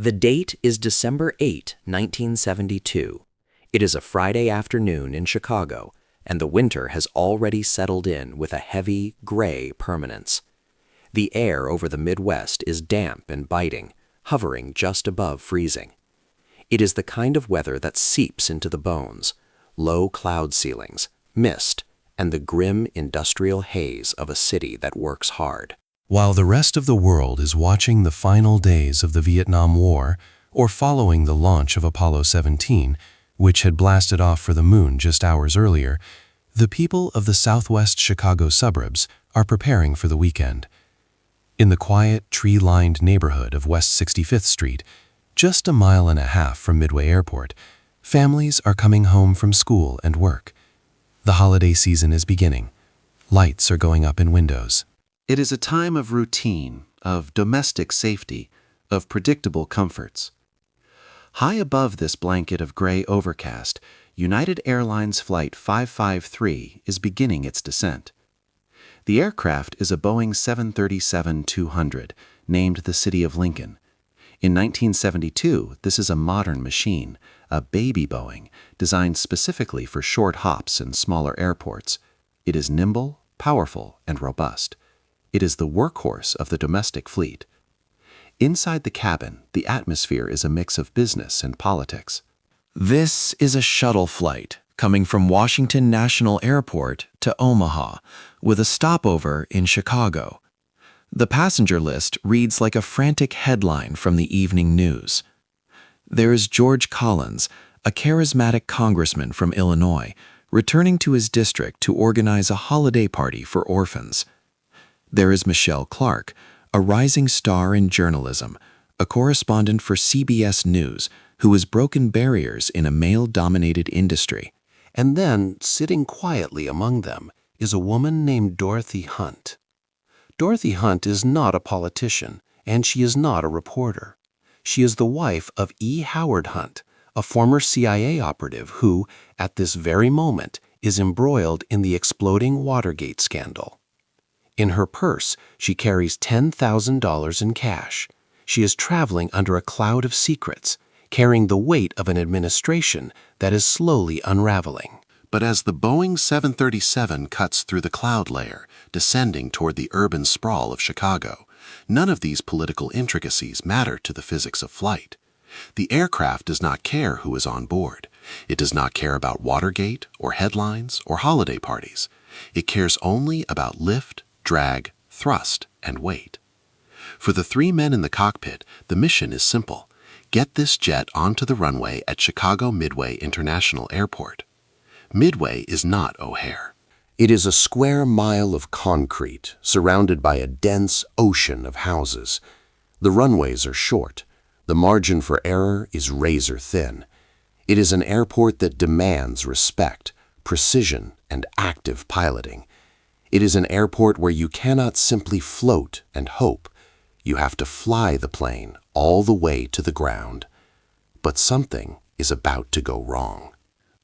The date is December 8, 1972. It is a Friday afternoon in Chicago, and the winter has already settled in with a heavy, gray permanence. The air over the Midwest is damp and biting, hovering just above freezing. It is the kind of weather that seeps into the bones: low cloud ceilings, mist, and the grim industrial haze of a city that works hard. While the rest of the world is watching the final days of the Vietnam War or following the launch of Apollo 17, which had blasted off for the moon just hours earlier, the people of the southwest Chicago suburbs are preparing for the weekend. In the quiet, tree-lined neighborhood of West 65th Street, just a mile and a half from Midway Airport, families are coming home from school and work. The holiday season is beginning. Lights are going up in windows. It is a time of routine, of domestic safety, of predictable comforts. High above this blanket of gray overcast, United Airlines Flight 553 is beginning its descent. The aircraft is a Boeing 737-200, named the City of Lincoln. In 1972, this is a modern machine, a baby Boeing, designed specifically for short hops and smaller airports. It is nimble, powerful, and robust. It is the workhorse of the domestic fleet. Inside the cabin, the atmosphere is a mix of business and politics. This is a shuttle flight coming from Washington National Airport to Omaha, with a stopover in Chicago. The passenger list reads like a frantic headline from the evening news. There is George Collins, a charismatic congressman from Illinois, returning to his district to organize a holiday party for orphans. There is Michelle Clark, a rising star in journalism, a correspondent for CBS News who has broken barriers in a male-dominated industry. And then, sitting quietly among them, is a woman named Dorothy Hunt. Dorothy Hunt is not a politician, and she is not a reporter. She is the wife of E. Howard Hunt, a former CIA operative who, at this very moment, is embroiled in the exploding Watergate scandal. In her purse, she carries $10,000 in cash. She is traveling under a cloud of secrets, carrying the weight of an administration that is slowly unraveling. But as the Boeing 737 cuts through the cloud layer, descending toward the urban sprawl of Chicago, none of these political intricacies matter to the physics of flight. The aircraft does not care who is on board. It does not care about Watergate or headlines or holiday parties. It cares only about lift, drag, thrust, and weight. For the three men in the cockpit, the mission is simple: get this jet onto the runway at Chicago Midway International Airport. Midway is not O'Hare. It is a square mile of concrete surrounded by a dense ocean of houses. The runways are short. The margin for error is razor thin. It is an airport that demands respect, precision, and active piloting. It is an airport where you cannot simply float and hope. You have to fly the plane all the way to the ground. But something is about to go wrong.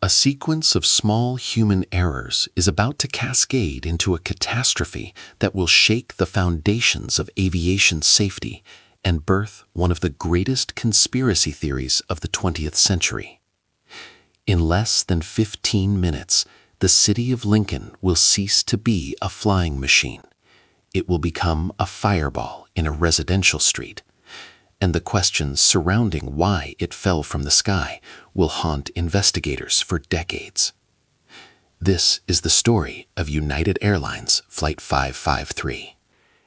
A sequence of small human errors is about to cascade into a catastrophe that will shake the foundations of aviation safety and birth one of the greatest conspiracy theories of the 20th century. In less than 15 minutes, the city of Lincoln will cease to be a flying machine. It will become a fireball in a residential street, and the questions surrounding why it fell from the sky will haunt investigators for decades. This is the story of United Airlines Flight 553.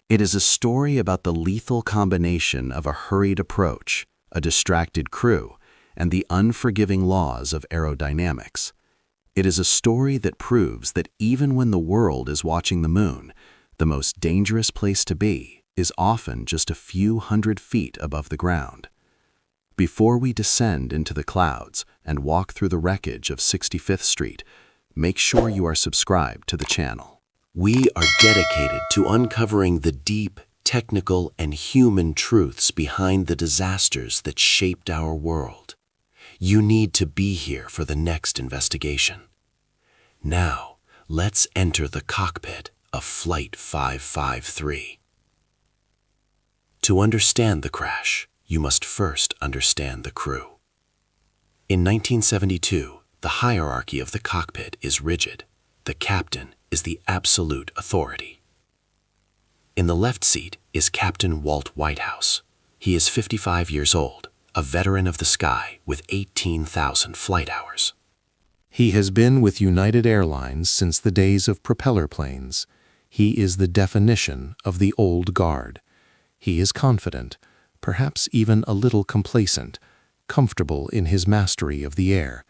It is a story about the lethal combination of a hurried approach, a distracted crew, and the unforgiving laws of aerodynamics. It is a story that proves that even when the world is watching the moon, the most dangerous place to be is often just a few hundred feet above the ground. Before we descend into the clouds and walk through the wreckage of 65th Street, make sure you are subscribed to the channel. We are dedicated to uncovering the deep, technical, and human truths behind the disasters that shaped our world. You need to be here for the next investigation. Now, let's enter the cockpit of Flight 553. To understand the crash, you must first understand the crew. In 1972, the hierarchy of the cockpit is rigid. The captain is the absolute authority. In the left seat is Captain Walt Whitehouse. He is 55 years old, a veteran of the sky with 18,000 flight hours. He has been with United Airlines since the days of propeller planes. He is the definition of the old guard. He is confident, perhaps even a little complacent, comfortable in his mastery of the air.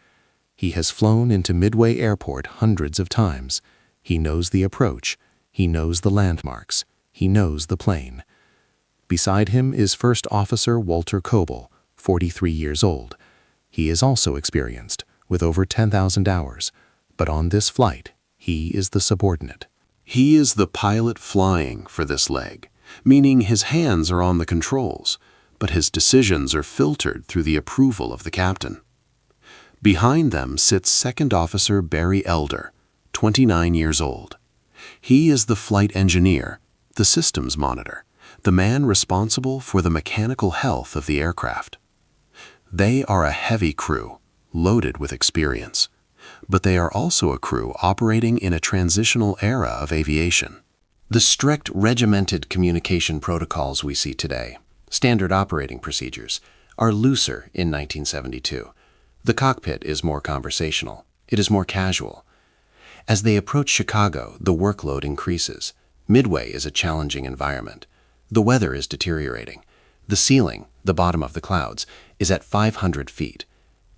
He has flown into Midway Airport hundreds of times. He knows the approach. He knows the landmarks. He knows the plane. Beside him is First Officer Walter Coble, 43 years old. He is also experienced, with over 10,000 hours, but on this flight, he is the subordinate. He is the pilot flying for this leg, meaning his hands are on the controls, but his decisions are filtered through the approval of the captain. Behind them sits Second Officer Barry Elder, 29 years old. He is the flight engineer, the systems monitor, the man responsible for the mechanical health of the aircraft. They are a heavy crew, loaded with experience, but they are also a crew operating in a transitional era of aviation. The strict regimented communication protocols we see today, standard operating procedures, are looser in 1972. The cockpit is more conversational. It is more casual. As they approach Chicago, the workload increases. Midway is a challenging environment. The weather is deteriorating. The ceiling, the bottom of the clouds, is at 500 feet.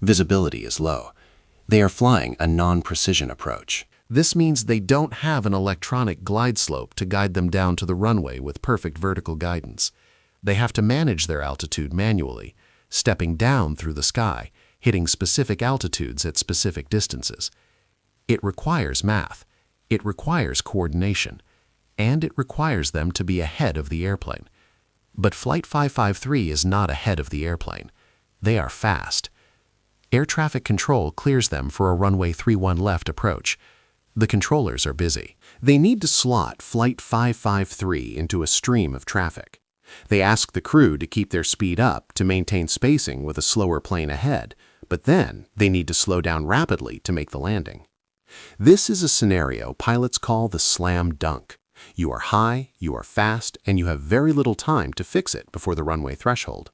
Visibility is low. They are flying a non-precision approach. This means they don't have an electronic glide slope to guide them down to the runway with perfect vertical guidance. They have to manage their altitude manually, stepping down through the sky, hitting specific altitudes at specific distances. It requires math, it requires coordination, and it requires them to be ahead of the airplane. But Flight 553 is not ahead of the airplane. They are fast. Air traffic control clears them for a runway 31 left approach. The controllers are busy. They need to slot Flight 553 into a stream of traffic. They ask the crew to keep their speed up to maintain spacing with a slower plane ahead, but then they need to slow down rapidly to make the landing. This is a scenario pilots call the slam dunk. You are high, you are fast, and you have very little time to fix it before the runway threshold.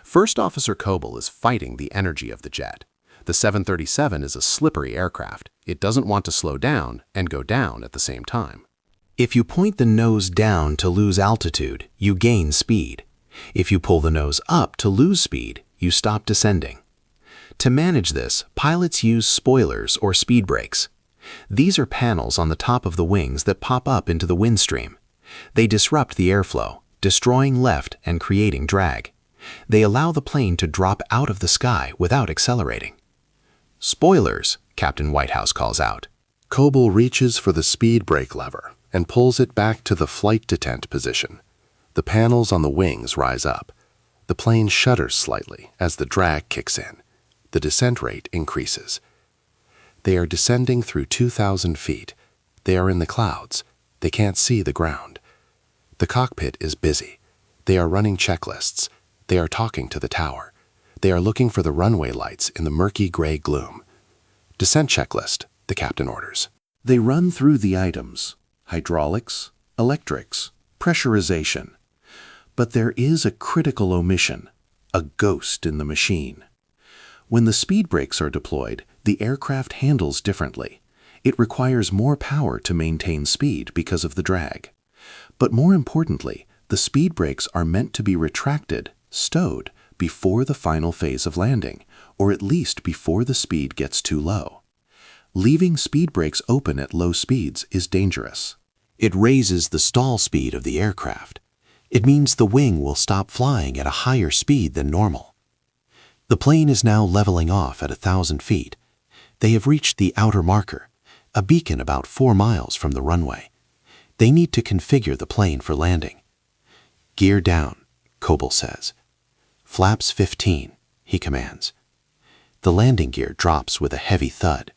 First Officer Coble is fighting the energy of the jet. The 737 is a slippery aircraft. It doesn't want to slow down and go down at the same time. If you point the nose down to lose altitude, you gain speed. If you pull the nose up to lose speed, you stop descending. To manage this, pilots use spoilers or speed brakes. These are panels on the top of the wings that pop up into the wind stream. They disrupt the airflow, destroying lift and creating drag. They allow the plane to drop out of the sky without accelerating. Spoilers, Captain Whitehouse calls out. Coble reaches for the speed brake lever and pulls it back to the flight detent position. The panels on the wings rise up. The plane shudders slightly as the drag kicks in. The descent rate increases. They are descending through 2,000 feet. They are in the clouds. They can't see the ground. The cockpit is busy. They are running checklists. They are talking to the tower. They are looking for the runway lights in the murky gray gloom. Descent checklist, the captain orders. They run through the items: hydraulics, electrics, pressurization. But there is a critical omission, a ghost in the machine. When the speed brakes are deployed, the aircraft handles differently. It requires more power to maintain speed because of the drag. But more importantly, the speed brakes are meant to be retracted, stowed, before the final phase of landing, or at least before the speed gets too low. Leaving speed brakes open at low speeds is dangerous. It raises the stall speed of the aircraft. It means the wing will stop flying at a higher speed than normal. The plane is now leveling off at 1,000 feet. They have reached the outer marker, a beacon about 4 miles from the runway. They need to configure the plane for landing. Gear down, Coble says. Flaps 15, he commands. The landing gear drops with a heavy thud.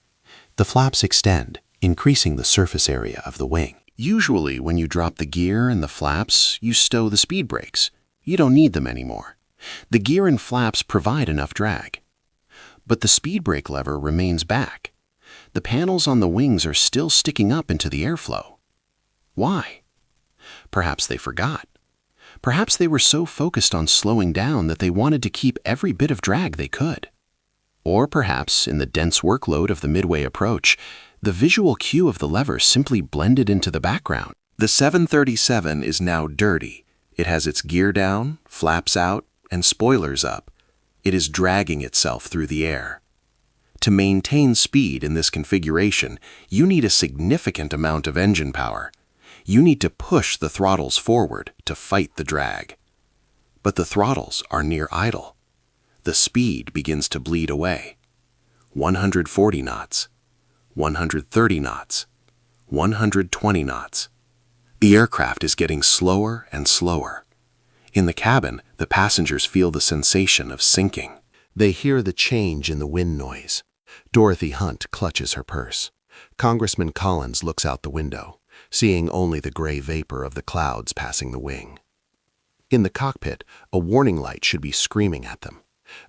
The flaps extend, increasing the surface area of the wing. Usually when you drop the gear and the flaps, you stow the speed brakes. You don't need them anymore. The gear and flaps provide enough drag. But the speed brake lever remains back. The panels on the wings are still sticking up into the airflow. Why? Perhaps they forgot. Perhaps they were so focused on slowing down that they wanted to keep every bit of drag they could. Or perhaps, in the dense workload of the Midway approach, the visual cue of the lever simply blended into the background. The 737 is now dirty. It has its gear down, flaps out, and spoilers up. It is dragging itself through the air. To maintain speed in this configuration, you need a significant amount of engine power. You need to push the throttles forward to fight the drag. But the throttles are near idle. The speed begins to bleed away. 140 knots, 130 knots, 120 knots. The aircraft is getting slower and slower. In the cabin, the passengers feel the sensation of sinking. They hear the change in the wind noise. Dorothy Hunt clutches her purse. Congressman Collins looks out the window, seeing only the gray vapor of the clouds passing the wing. In the cockpit, a warning light should be screaming at them.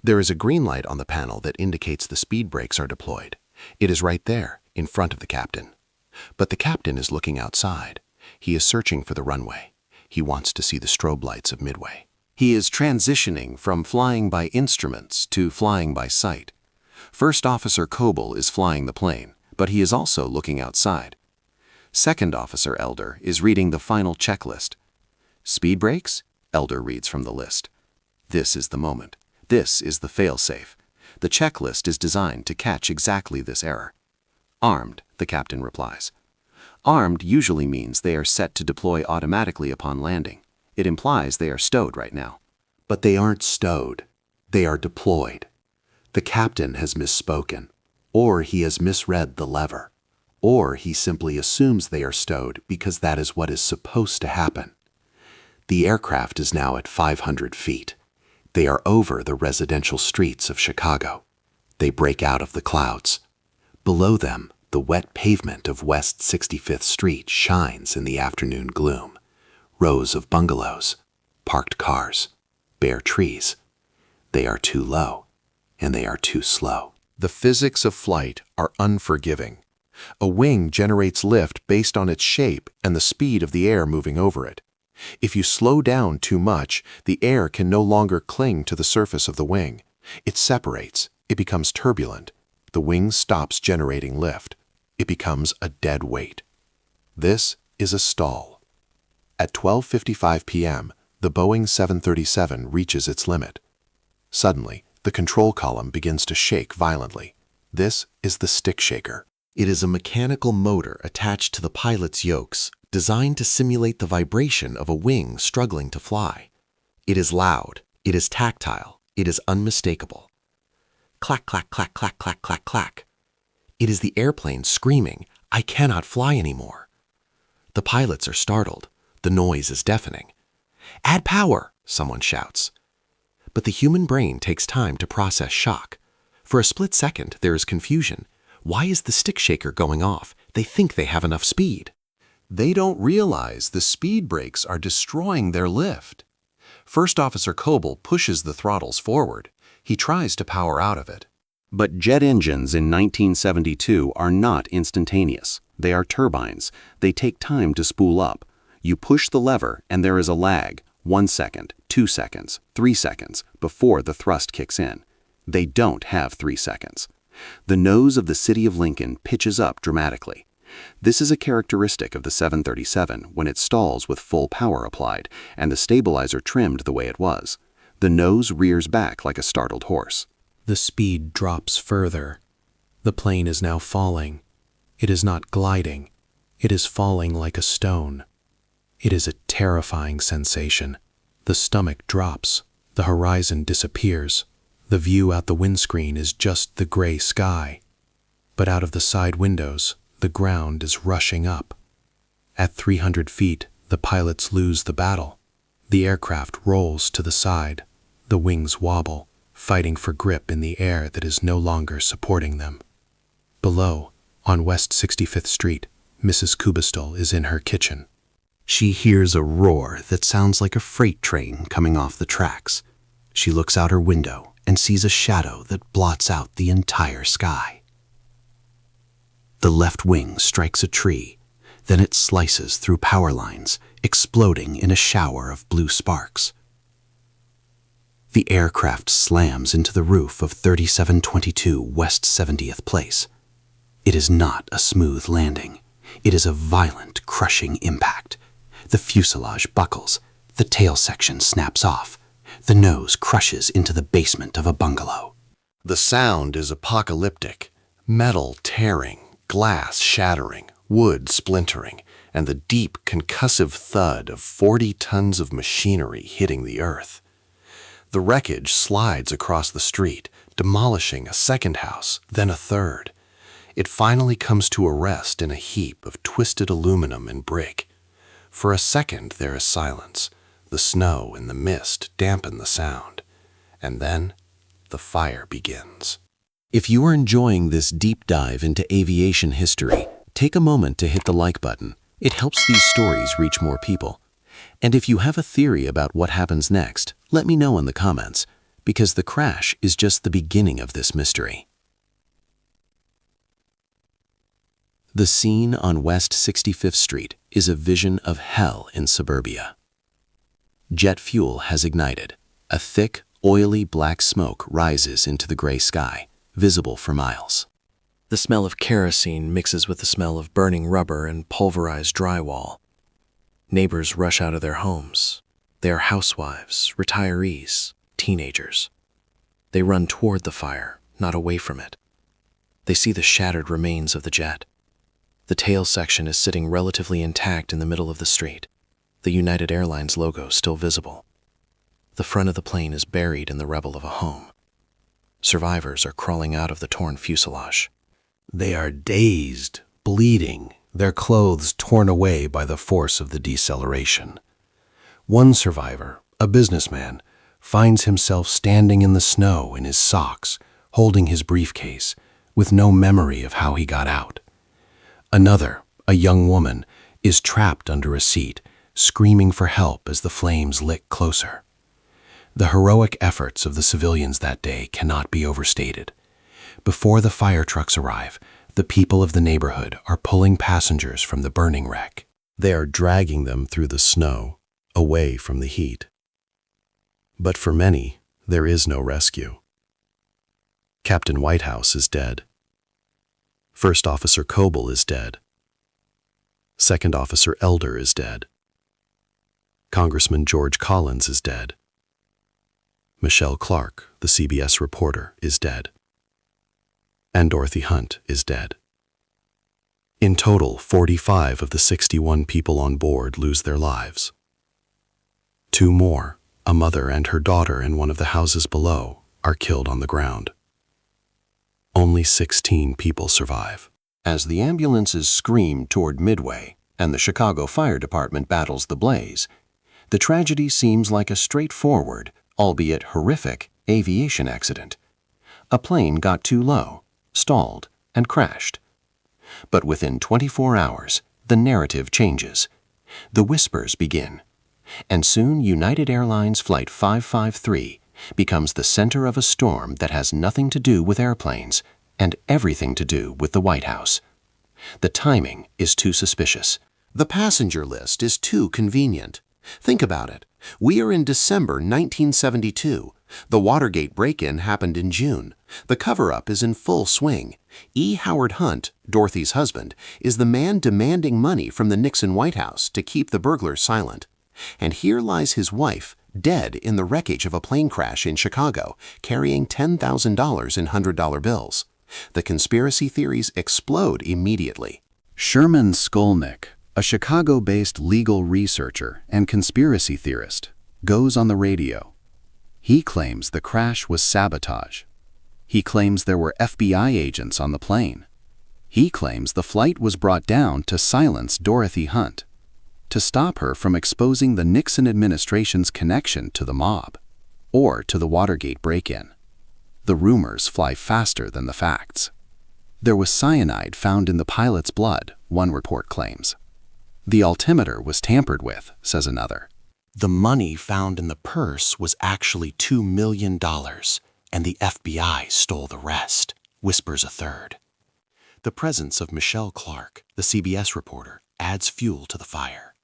There is a green light on the panel that indicates the speed brakes are deployed. It is right there, in front of the captain. But the captain is looking outside. He is searching for the runway. He wants to see the strobe lights of Midway. He is transitioning from flying by instruments to flying by sight. First Officer Coble is flying the plane, but he is also looking outside. Second Officer Elder is reading the final checklist. Speed brakes? Elder reads from the list. This is the moment. This is the failsafe. The checklist is designed to catch exactly this error. Armed, the captain replies. Armed usually means they are set to deploy automatically upon landing. It implies they are stowed right now. But they aren't stowed. They are deployed. The captain has misspoken, or he has misread the lever, or he simply assumes they are stowed because that is what is supposed to happen. The aircraft is now at 500 feet. They are over the residential streets of Chicago. They break out of the clouds. Below them, the wet pavement of West 65th Street shines in the afternoon gloom. Rows of bungalows, parked cars, bare trees. They are too low, and they are too slow. The physics of flight are unforgiving. A wing generates lift based on its shape and the speed of the air moving over it. If you slow down too much, the air can no longer cling to the surface of the wing. It separates. It becomes turbulent. The wing stops generating lift. It becomes a dead weight. This is a stall. At 12:55 p.m., the Boeing 737 reaches its limit. Suddenly, the control column begins to shake violently. This is the stick shaker. It is a mechanical motor attached to the pilot's yokes, designed to simulate the vibration of a wing struggling to fly. It is loud. It is tactile. It is unmistakable. Clack, clack, clack, clack, clack, clack, clack. It is the airplane screaming, "I cannot fly anymore." The pilots are startled. The noise is deafening. "Add power," someone shouts. But the human brain takes time to process shock. For a split second, there is confusion. Why is the stick shaker going off? They think they have enough speed. They don't realize the speed brakes are destroying their lift. First Officer Coble pushes the throttles forward. He tries to power out of it. But jet engines in 1972 are not instantaneous. They are turbines. They take time to spool up. You push the lever and there is a lag, 1 second, 2 seconds, 3 seconds, before the thrust kicks in. They don't have 3 seconds. The nose of the city of Lincoln pitches up dramatically. This is a characteristic of the 737 when it stalls with full power applied and the stabilizer trimmed the way it was. The nose rears back like a startled horse. The speed drops further. The plane is now falling. It is not gliding. It is falling like a stone. It is a terrifying sensation. The stomach drops. The horizon disappears. The view out the windscreen is just the gray sky. But out of the side windows, the ground is rushing up. At 300 feet, the pilots lose the battle. The aircraft rolls to the side. The wings wobble, fighting for grip in the air that is no longer supporting them. Below, on West 65th Street, Mrs. Kubistel is in her kitchen. She hears a roar that sounds like a freight train coming off the tracks. She looks out her window and sees a shadow that blots out the entire sky. The left wing strikes a tree, then it slices through power lines, exploding in a shower of blue sparks. The aircraft slams into the roof of 3722 West 70th Place. It is not a smooth landing. It is a violent, crushing impact. The fuselage buckles, the tail section snaps off, the nose crushes into the basement of a bungalow. The sound is apocalyptic, metal tearing, glass shattering, wood splintering, and the deep concussive thud of 40 tons of machinery hitting the earth. The wreckage slides across the street, demolishing a second house, then a third. It finally comes to a rest in a heap of twisted aluminum and brick. For a second there is silence. The snow and the mist dampen the sound. And then the fire begins. If you are enjoying this deep dive into aviation history, take a moment to hit the like button. It helps these stories reach more people. And if you have a theory about what happens next, let me know in the comments, because the crash is just the beginning of this mystery. The scene on West 65th Street is a vision of hell in suburbia. Jet fuel has ignited. A thick, oily black smoke rises into the gray sky, visible for miles. The smell of kerosene mixes with the smell of burning rubber and pulverized drywall. Neighbors rush out of their homes. They are housewives, retirees, teenagers. They run toward the fire, not away from it. They see the shattered remains of the jet. The tail section is sitting relatively intact in the middle of the street, the United Airlines logo still visible. The front of the plane is buried in the rubble of a home. Survivors are crawling out of the torn fuselage. They are dazed, bleeding, their clothes torn away by the force of the deceleration. One survivor, a businessman, finds himself standing in the snow in his socks, holding his briefcase, with no memory of how he got out. Another, a young woman, is trapped under a seat, screaming for help as the flames lick closer. The heroic efforts of the civilians that day cannot be overstated. Before the fire trucks arrive, the people of the neighborhood are pulling passengers from the burning wreck. They are dragging them through the snow, away from the heat. But for many, there is no rescue. Captain Whitehouse is dead. First Officer Coble is dead. Second Officer Elder is dead. Congressman George Collins is dead. Michelle Clark, the CBS reporter, is dead. And Dorothy Hunt is dead. In total, 45 of the 61 people on board lose their lives. 2 more, a mother and her daughter in one of the houses below, are killed on the ground. Only 16 people survive. As the ambulances scream toward Midway and the Chicago Fire Department battles the blaze, the tragedy seems like a straightforward, albeit horrific, aviation accident. A plane got too low, stalled, and crashed. But within 24 hours, the narrative changes. The whispers begin. And soon United Airlines Flight 553 becomes the center of a storm that has nothing to do with airplanes and everything to do with the White House. The timing is too suspicious. The passenger list is too convenient. Think about it. We are in December 1972. The Watergate break-in happened in June. The cover-up is in full swing. E. Howard Hunt, Dorothy's husband, is the man demanding money from the Nixon White House to keep the burglars silent. And here lies his wife, dead in the wreckage of a plane crash in Chicago, carrying $10,000 in $100 bills. The conspiracy theories explode immediately. Sherman Skolnick, a Chicago-based legal researcher and conspiracy theorist, goes on the radio. He claims the crash was sabotage. He claims there were FBI agents on the plane. He claims the flight was brought down to silence Dorothy Hunt, to stop her from exposing the Nixon administration's connection to the mob, or to the Watergate break-in. The rumors fly faster than the facts. There was cyanide found in the pilot's blood, one report claims. The altimeter was tampered with, says another. The money found in the purse was actually $2 million, and the FBI stole the rest, whispers a third. The presence of Michelle Clark, the CBS reporter, adds fuel to the fire.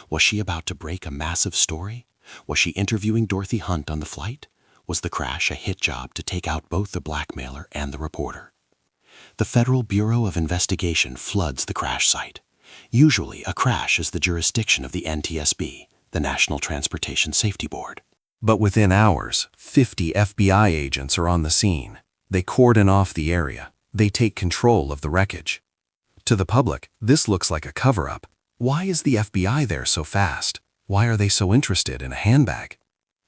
Was she about to break a massive story? Was she interviewing Dorothy Hunt on the flight? Was the crash a hit job to take out both the blackmailer and the reporter? The Federal Bureau of Investigation floods the crash site. Usually, a crash is the jurisdiction of the NTSB, the National Transportation Safety Board. But within hours, 50 FBI agents are on the scene. They cordon off the area. They take control of the wreckage. To the public, this looks like a cover-up. Why is the FBI there so fast? Why are they so interested in a handbag?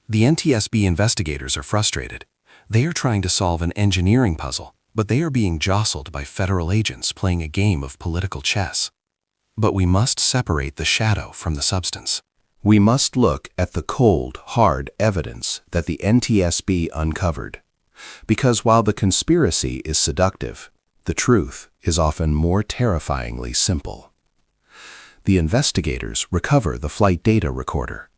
The NTSB investigators are frustrated. They are trying to solve an engineering puzzle, but they are being jostled by federal agents playing a game of political chess. But we must separate the shadow from the substance. We must look at the cold, hard evidence that the NTSB uncovered. Because while the conspiracy is seductive, the truth is often more terrifyingly simple. The investigators recover the flight data recorder.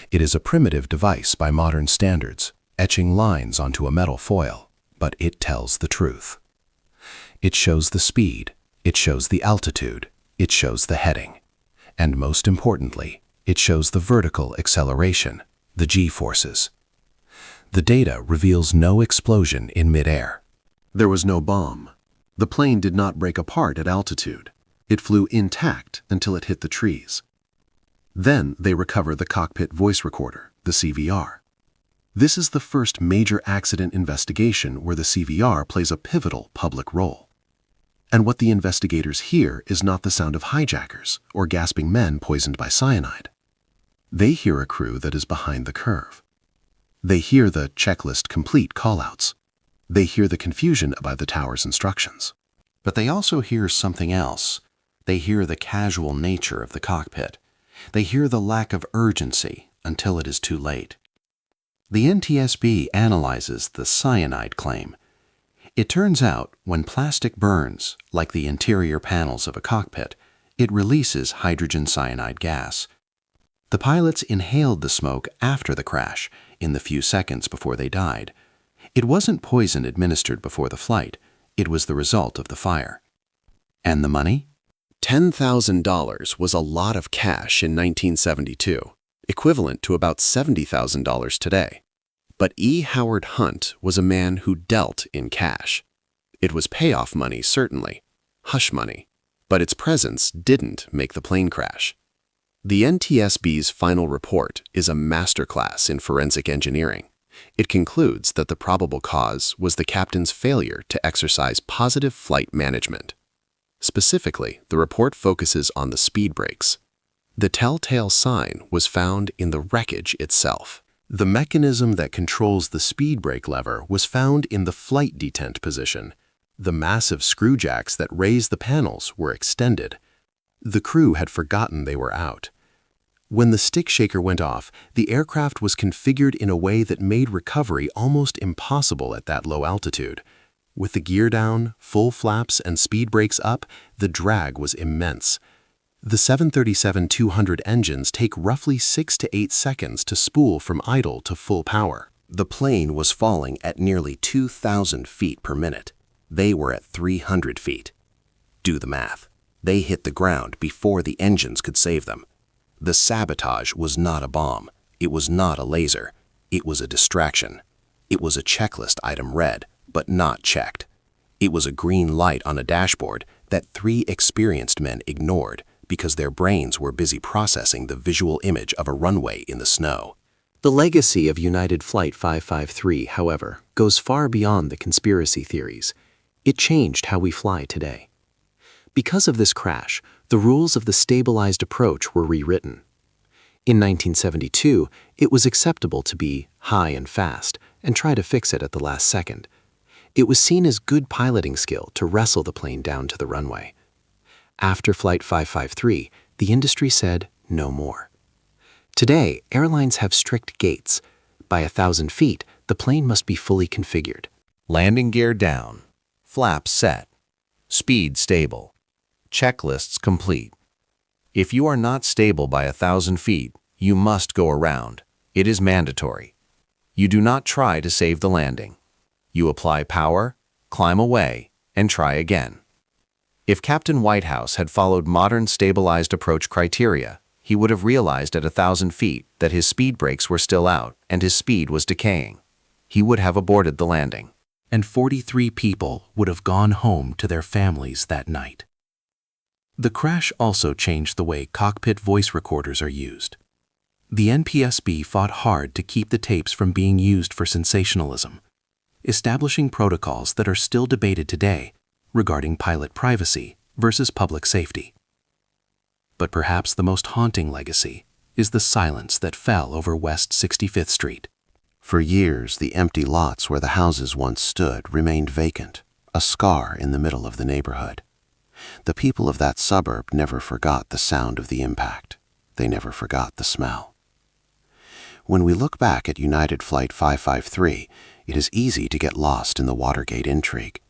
It is a primitive device by modern standards, etching lines onto a metal foil, but it tells the truth. It shows the speed, it shows the altitude, it shows the heading, and most importantly, it shows the vertical acceleration, the G-forces. The data reveals no explosion in midair. There was no bomb. The plane did not break apart at altitude. It flew intact until it hit the trees. Then they recover the cockpit voice recorder, the CVR. This is the first major accident investigation where the CVR plays a pivotal public role. And what the investigators hear is not the sound of hijackers or gasping men poisoned by cyanide. They hear a crew that is behind the curve. They hear the checklist complete callouts. They hear the confusion about the tower's instructions. But they also hear something else. They hear the casual nature of the cockpit. They hear the lack of urgency until it is too late. The NTSB analyzes the cyanide claim. It turns out when plastic burns, like the interior panels of a cockpit, it releases hydrogen cyanide gas. The pilots inhaled the smoke after the crash, in the few seconds before they died. It wasn't poison administered before the flight. It was the result of the fire. And the money? $10,000 was a lot of cash in 1972, equivalent to about $70,000 today. But E. Howard Hunt was a man who dealt in cash. It was payoff money, certainly, hush money, but its presence didn't make the plane crash. The NTSB's final report is a masterclass in forensic engineering. It concludes that the probable cause was the captain's failure to exercise positive flight management. Specifically, the report focuses on the speed brakes. The telltale sign was found in the wreckage itself. The mechanism that controls the speed brake lever was found in the flight detent position. The massive screw jacks that raise the panels were extended. The crew had forgotten they were out. When the stick shaker went off, the aircraft was configured in a way that made recovery almost impossible at that low altitude. With the gear down, full flaps, and speed brakes up, the drag was immense. The 737-200 engines take roughly 6 to 8 seconds to spool from idle to full power. The plane was falling at nearly 2,000 feet per minute. They were at 300 feet. Do the math. They hit the ground before the engines could save them. The sabotage was not a bomb. It was not a laser. It was a distraction. It was a checklist item read, but not checked. It was a green light on a dashboard that 3 experienced men ignored because their brains were busy processing the visual image of a runway in the snow. The legacy of United Flight 553, however, goes far beyond the conspiracy theories. It changed how we fly today. Because of this crash, the rules of the stabilized approach were rewritten. In 1972, it was acceptable to be high and fast and try to fix it at the last second. It was seen as good piloting skill to wrestle the plane down to the runway. After Flight 553, the industry said no more. Today, airlines have strict gates. By 1,000 feet, the plane must be fully configured. Landing gear down. Flaps set. Speed stable. Checklists complete. If you are not stable by 1,000 feet, You must go around. It is mandatory. You do not try to save the landing. You apply power, climb away, and try again. If Captain Whitehouse had followed modern stabilized approach criteria, he would have realized at 1,000 feet that his speed brakes were still out and his speed was decaying. He would have aborted the landing. And 43 people would have gone home to their families that night. The crash also changed the way cockpit voice recorders are used. The NTSB fought hard to keep the tapes from being used for sensationalism, establishing protocols that are still debated today regarding pilot privacy versus public safety. But perhaps the most haunting legacy is the silence that fell over West 65th Street. For years, the empty lots where the houses once stood remained vacant, a scar in the middle of the neighborhood. The people of that suburb never forgot the sound of the impact. They never forgot the smell. When we look back at United Flight 553, it is easy to get lost in the Watergate intrigue.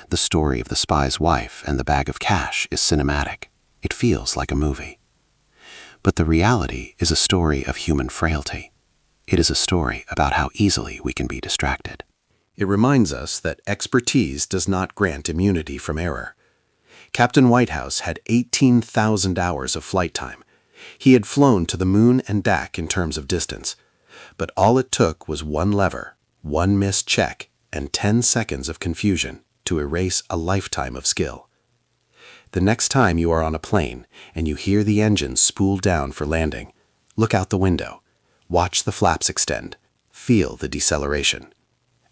The story of the spy's wife and the bag of cash is cinematic. It feels like a movie. But the reality is a story of human frailty. It is a story about how easily we can be distracted. It reminds us that expertise does not grant immunity from error. Captain Whitehouse had 18,000 hours of flight time. He had flown to the moon and back in terms of distance. But all it took was one lever, one missed check, and 10 seconds of confusion to erase a lifetime of skill. The next time you are on a plane and you hear the engine spool down for landing, look out the window, watch the flaps extend, feel the deceleration,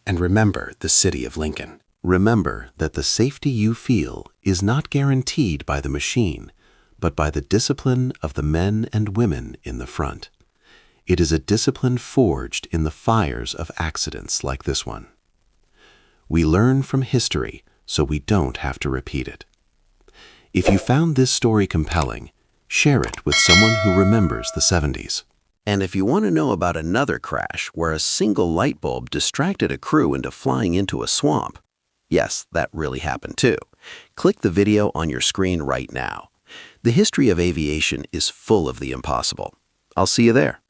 and remember the city of Lincoln. Remember that the safety you feel is not guaranteed by the machine, but by the discipline of the men and women in the front. It is a discipline forged in the fires of accidents like this one. We learn from history so we don't have to repeat it. If you found this story compelling, share it with someone who remembers the 70s. And if you want to know about another crash where a single light bulb distracted a crew into flying into a swamp, yes, that really happened too. Click the video on your screen right now. The history of aviation is full of the impossible. I'll see you there.